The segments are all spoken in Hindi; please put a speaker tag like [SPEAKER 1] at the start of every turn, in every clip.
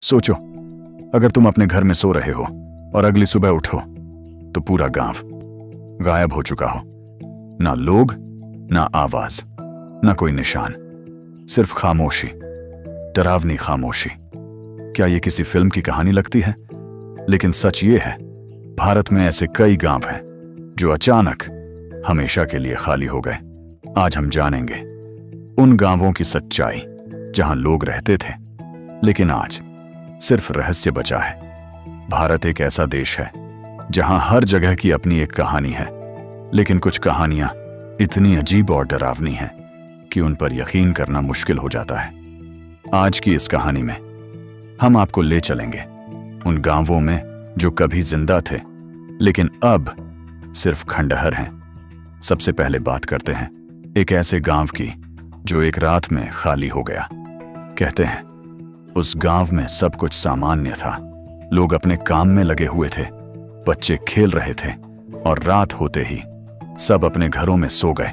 [SPEAKER 1] सोचो, अगर तुम अपने घर में सो रहे हो और अगली सुबह उठो तो पूरा गांव गायब हो चुका हो। ना लोग, ना आवाज, ना कोई निशान, सिर्फ खामोशी, डरावनी खामोशी। क्या ये किसी फिल्म की कहानी लगती है? लेकिन सच ये है, भारत में ऐसे कई गांव हैं जो अचानक हमेशा के लिए खाली हो गए। आज हम जानेंगे उन गांवों की सच्चाई जहां लोग रहते थे, लेकिन आज सिर्फ रहस्य बचा है। भारत एक ऐसा देश है जहां हर जगह की अपनी एक कहानी है, लेकिन कुछ कहानियां इतनी अजीब और डरावनी हैं कि उन पर यकीन करना मुश्किल हो जाता है। आज की इस कहानी में हम आपको ले चलेंगे उन गांवों में जो कभी जिंदा थे लेकिन अब सिर्फ खंडहर हैं। सबसे पहले बात करते हैं एक ऐसे गांव की जो एक रात में खाली हो गया। कहते हैं उस गांव में सब कुछ सामान्य था। लोग अपने काम में लगे हुए थे, बच्चे खेल रहे थे और रात होते ही सब अपने घरों में सो गए।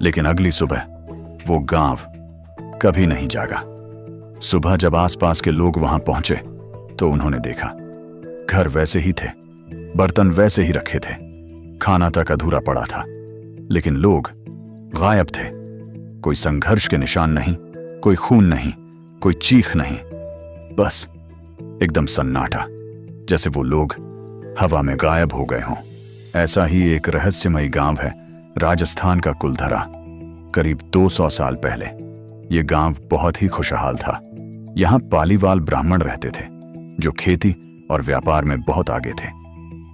[SPEAKER 1] लेकिन अगली सुबह वो गांव कभी नहीं जागा। सुबह जब आसपास के लोग वहां पहुंचे तो उन्होंने देखा घर वैसे ही थे, बर्तन वैसे ही रखे थे, खाना तक अधूरा पड़ा था, लेकिन लोग गायब थे। कोई संघर्ष के निशान नहीं, कोई खून नहीं, कोई चीख नहीं, बस एकदम सन्नाटा, जैसे वो लोग हवा में गायब हो गए हों। ऐसा ही एक रहस्यमयी गांव है राजस्थान का कुलधरा। करीब 200 साल पहले ये गांव बहुत ही खुशहाल था। यहां पालीवाल ब्राह्मण रहते थे जो खेती और व्यापार में बहुत आगे थे।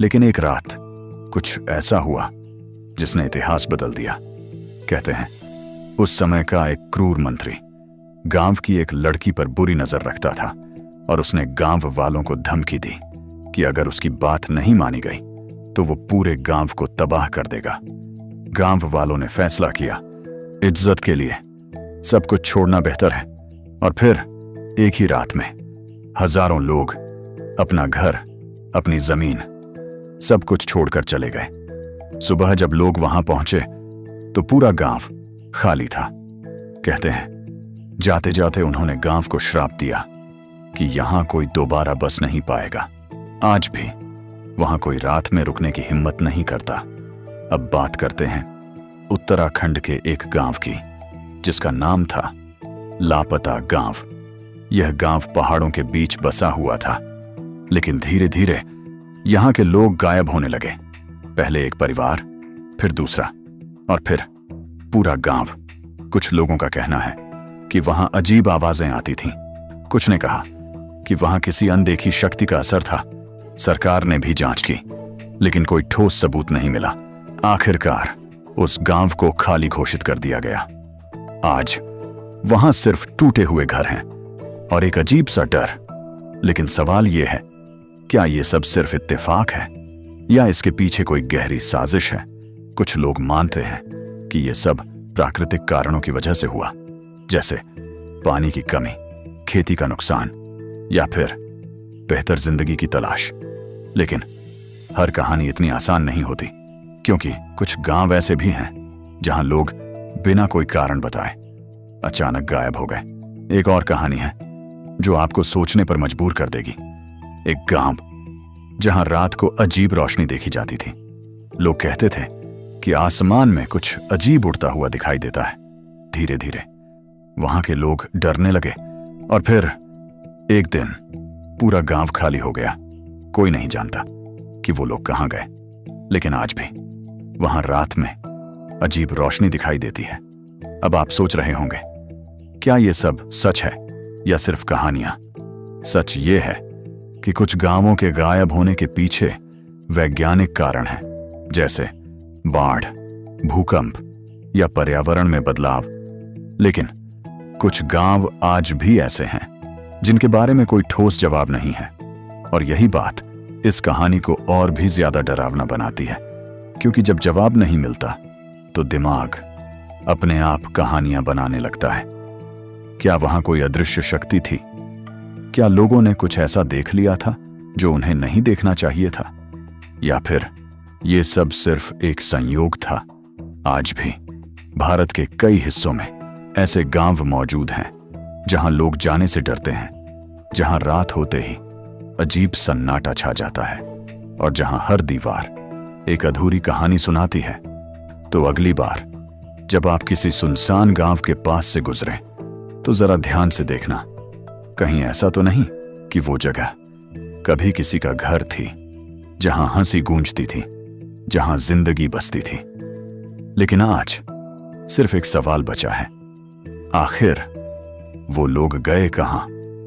[SPEAKER 1] लेकिन एक रात कुछ ऐसा हुआ जिसने इतिहास बदल दिया। कहते हैं उस समय का एक क्रूर मंत्री गांव की एक लड़की पर बुरी नजर रखता था और उसने गांव वालों को धमकी दी कि अगर उसकी बात नहीं मानी गई तो वो पूरे गांव को तबाह कर देगा। गांव वालों ने फैसला किया, इज्जत के लिए सब कुछ छोड़ना बेहतर है। और फिर एक ही रात में हजारों लोग अपना घर, अपनी जमीन, सब कुछ छोड़कर चले गए। सुबह जब लोग वहां पहुंचे तो पूरा गांव खाली था। कहते हैं जाते जाते उन्होंने गांव को श्राप दिया कि यहां कोई दोबारा बस नहीं पाएगा। आज भी वहां कोई रात में रुकने की हिम्मत नहीं करता। अब बात करते हैं उत्तराखंड के एक गांव की जिसका नाम था लापता गांव। यह गांव पहाड़ों के बीच बसा हुआ था, लेकिन धीरे धीरे यहां के लोग गायब होने लगे। पहले एक परिवार, फिर दूसरा और फिर पूरा गांव। कुछ लोगों का कहना है कि वहां अजीब आवाजें आती थीं। कुछ ने कहा कि वहां किसी अनदेखी शक्ति का असर था। सरकार ने भी जांच की, लेकिन कोई ठोस सबूत नहीं मिला। आखिरकार उस गांव को खाली घोषित कर दिया गया। आज वहां सिर्फ टूटे हुए घर हैं और एक अजीब सा डर। लेकिन सवाल यह है, क्या यह सब सिर्फ इत्तेफाक है या इसके पीछे कोई गहरी साजिश है? कुछ लोग मानते हैं कि यह सब प्राकृतिक कारणों की वजह से हुआ, जैसे पानी की कमी, खेती का नुकसान या फिर बेहतर जिंदगी की तलाश। लेकिन हर कहानी इतनी आसान नहीं होती, क्योंकि कुछ गांव ऐसे भी हैं जहां लोग बिना कोई कारण बताए अचानक गायब हो गए। एक और कहानी है जो आपको सोचने पर मजबूर कर देगी। एक गांव जहां रात को अजीब रोशनी देखी जाती थी। लोग कहते थे कि आसमान में कुछ अजीब उड़ता हुआ दिखाई देता है। धीरे धीरे वहां के लोग डरने लगे और फिर एक दिन पूरा गांव खाली हो गया। कोई नहीं जानता कि वो लोग कहां गए, लेकिन आज भी वहां रात में अजीब रोशनी दिखाई देती है। अब आप सोच रहे होंगे, क्या ये सब सच है या सिर्फ कहानियां? सच ये है कि कुछ गांवों के गायब होने के पीछे वैज्ञानिक कारण हैं, जैसे बाढ़, भूकंप या पर्यावरण में बदलाव। लेकिन कुछ गांव आज भी ऐसे हैं जिनके बारे में कोई ठोस जवाब नहीं है। और यही बात इस कहानी को और भी ज्यादा डरावना बनाती है, क्योंकि जब जवाब नहीं मिलता तो दिमाग अपने आप कहानियां बनाने लगता है। क्या वहां कोई अदृश्य शक्ति थी? क्या लोगों ने कुछ ऐसा देख लिया था जो उन्हें नहीं देखना चाहिए था? या फिर ये सब सिर्फ एक संयोग था? आज भी भारत के कई हिस्सों में ऐसे गांव मौजूद हैं जहां लोग जाने से डरते हैं, जहां रात होते ही अजीब सन्नाटा छा जाता है और जहां हर दीवार एक अधूरी कहानी सुनाती है। तो अगली बार जब आप किसी सुनसान गांव के पास से गुजरें तो जरा ध्यान से देखना, कहीं ऐसा तो नहीं कि वो जगह कभी किसी का घर थी, जहां हंसी गूंजती थी, जहां जिंदगी बसती थी। लेकिन आज सिर्फ एक सवाल बचा है, आखिर वो लोग गए कहां?